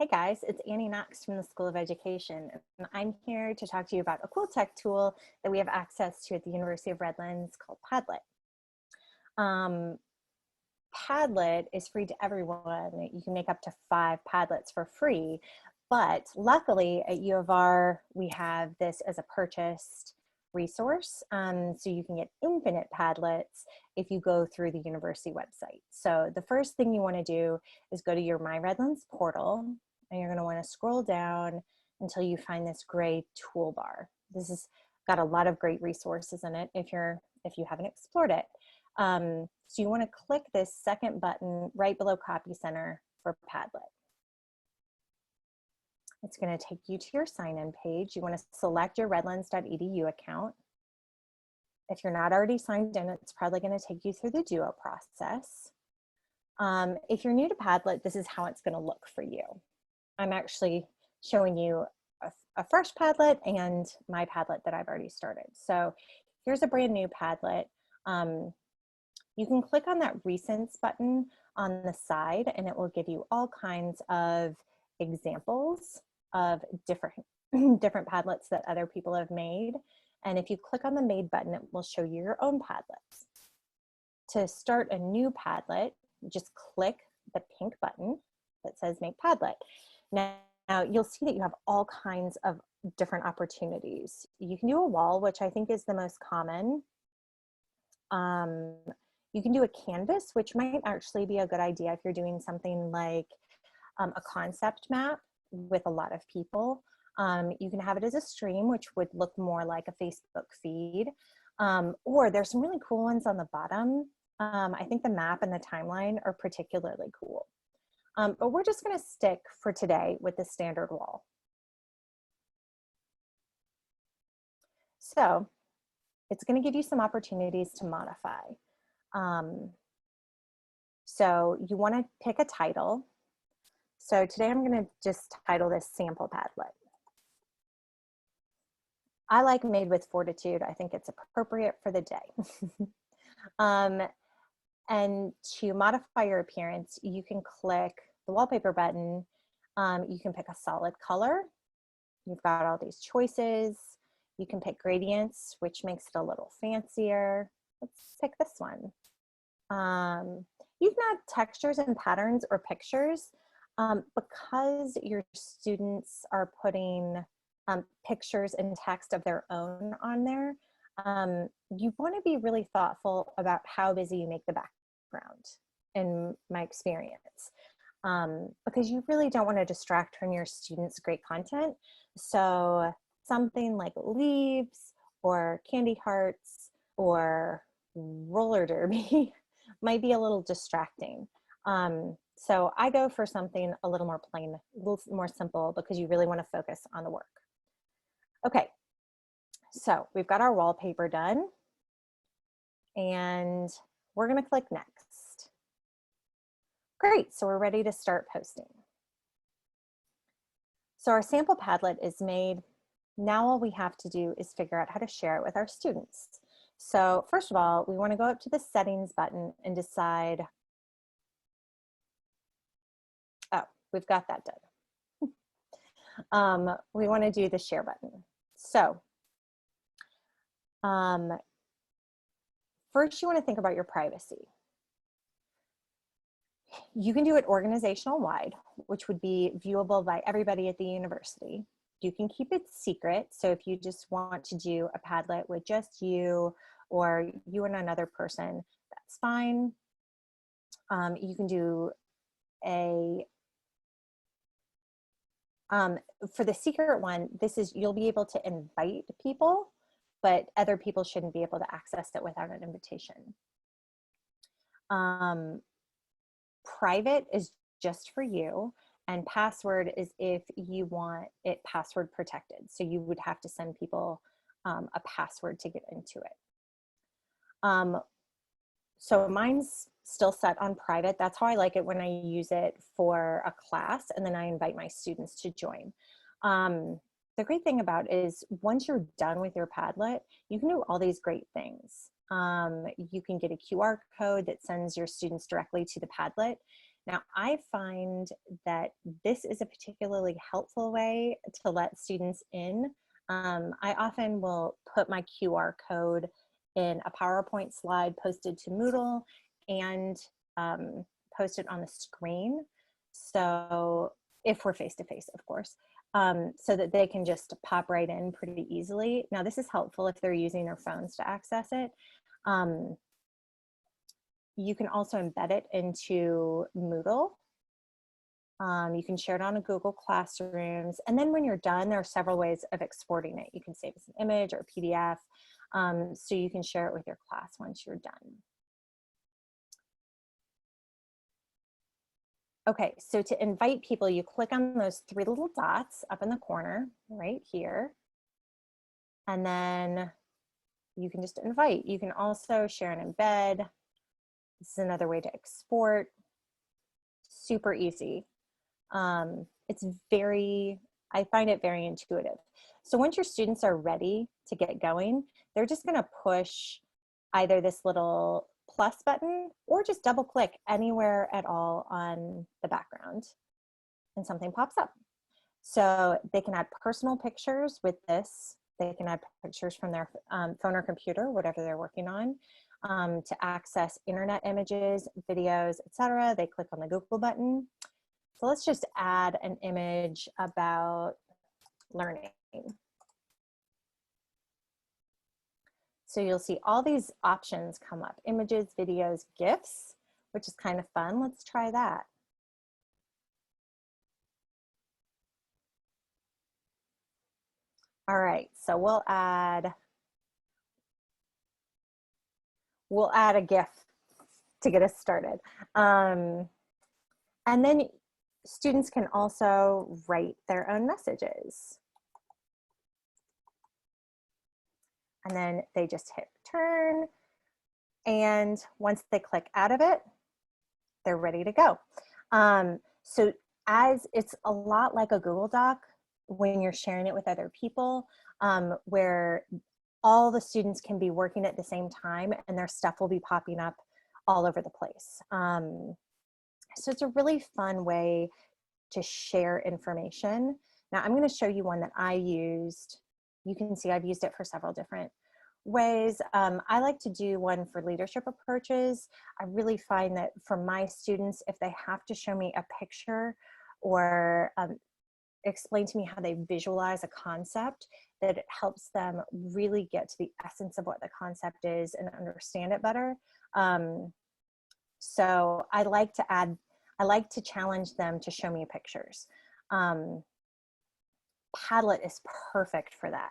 Hey guys, it's Annie Knox from the School of Education. And I'm here to talk to you about a cool tech tool that we have access to at the University of Redlands called Padlet. Padlet is free to everyone. You can make up to 5 Padlets for free, but luckily at U of R, we have this as a purchased resource. So you can get infinite Padlets if you go through the university website. So the first thing you want to do is go to your My Redlands portal, and you're going to want to scroll down until you find this gray toolbar. This has got a lot of great resources in it if you haven't explored it. So you want to click this second button right below Copy Center for Padlet. It's going to take you to your sign-in page. You want to select your redlands.edu account. If you're not already signed in, it's probably going to take you through the Duo process. If you're new to Padlet, this is how it's going to look for you. I'm actually showing you a fresh Padlet and my Padlet that I've already started. So here's a brand new Padlet. You can click on that Recents button on the side, and it will give you all kinds of examples of different Padlets that other people have made. And if you click on the Made button, it will show you your own Padlets. To start a new Padlet, just click the pink button that says Make Padlet. Now you'll see that you have all kinds of different opportunities. You can do a wall, which I think is the most common. You can do a canvas, which might actually be a good idea if you're doing something like a concept map with a lot of people. You can have it as a stream, which would look more like a Facebook feed. Or there's some really cool ones on the bottom. I think the map and the timeline are particularly cool. But we're just going to stick for today with the standard wall. So it's going to give you some opportunities to modify. So you want to pick a title. So today I'm going to just title this Sample Padlet. I like Made with Fortitude. I think it's appropriate for the day. And to modify your appearance, you can click the wallpaper button. You can pick a solid color. You've got all these choices. You can pick gradients, which makes it a little fancier. Let's pick this one. You can add textures and patterns or pictures. Because your students are putting pictures and text of their own on there, you want to be really thoughtful about how busy you make the background, in my experience, because you really don't want to distract from your students' great content. So something like leaves or candy hearts or roller derby might be a little distracting. So I go for something a little more plain, a little more simple, because you really want to focus on the work. Okay, so we've got our wallpaper done, and we're going to click next. Great, so we're ready to start posting. So our sample Padlet is made. Now all we have to do is figure out how to share it with our students. So first of all, we want to go up to the settings button and decide, oh, we've got that done. We want to do the share button. So first you want to think about your privacy. You can do it organizational wide, which would be viewable by everybody at the university. You can keep it secret. So if you just want to do a Padlet with just you or you and another person, that's fine. You can do a, for the secret one, you'll be able to invite people, but other people shouldn't be able to access it without an invitation. Private is just for you, and password is if you want it password protected. So you would have to send people a password to get into it. So mine's still set on private. That's how I like it when I use it for a class, and then I invite my students to join. The great thing about it is once you're done with your Padlet, you can do all these great things. You can get a QR code that sends your students directly to the Padlet. Now, I find that this is a particularly helpful way to let students in. I often will put my QR code in a PowerPoint slide posted to Moodle and post it on the screen. So if we're face-to-face, of course, so that they can just pop right in pretty easily. Now, this is helpful if they're using their phones to access it. You can also embed it into Moodle. You can share it on a Google Classrooms. And then when you're done, there are several ways of exporting it. You can save as an image or a PDF, so you can share it with your class once you're done. Okay, so to invite people, you click on those three little dots up in the corner right here. And then you can just invite. You can also share an embed. This is another way to export. Super easy. It's I find it very intuitive. So once your students are ready to get going, they're just gonna push either this little plus button or just double click anywhere at all on the background and something pops up. So they can add personal pictures with this. They can add pictures from their phone or computer, whatever they're working on. To access internet images, videos, etc. They click on the Google button. So let's just add an image about learning. So you'll see all these options come up: images, videos, GIFs, which is kind of fun. Let's try that. All right, so we'll add a GIF to get us started. And then students can also write their own messages. And then they just hit return. And once they click out of it, they're ready to go. So as it's a lot like a Google Doc when you're sharing it with other people, where all the students can be working at the same time and their stuff will be popping up all over the place. So it's a really fun way to share information. Now I'm going to show you one that I used. You can see I've used it for several different ways. I like to do one for leadership approaches. I really find that for my students, if they have to show me a picture or explain to me how they visualize a concept, that it helps them really get to the essence of what the concept is and understand it better. So I like to challenge them to show me pictures. Padlet is perfect for that.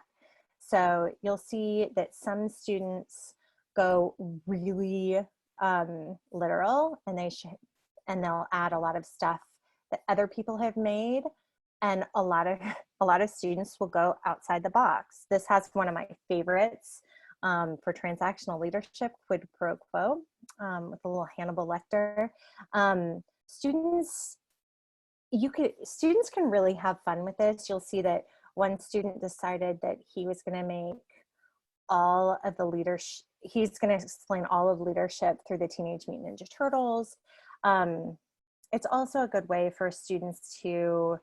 So you'll see that some students go really literal, and they'll add a lot of stuff that other people have made, and a lot of students will go outside the box. This has one of my favorites for transactional leadership, quid pro quo, with a little Hannibal Lecter. Students can really have fun with this. You'll see that one student decided that he was going to make all of the leadership, he's going to explain all of leadership through the Teenage Mutant Ninja Turtles. It's also a good way for students to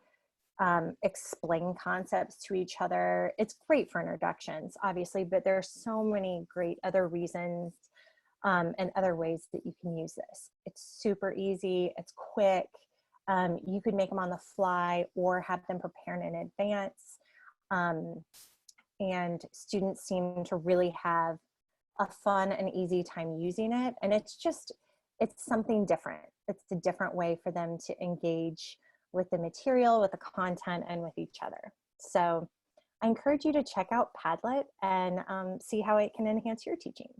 explain concepts to each other. It's great for introductions, obviously, but there are so many great other reasons and other ways that you can use this. It's super easy, it's quick. You could make them on the fly or have them prepared in advance. And students seem to really have a fun and easy time using it. And it's something different. It's a different way for them to engage with the material, with the content, and with each other. So I encourage you to check out Padlet and see how it can enhance your teaching.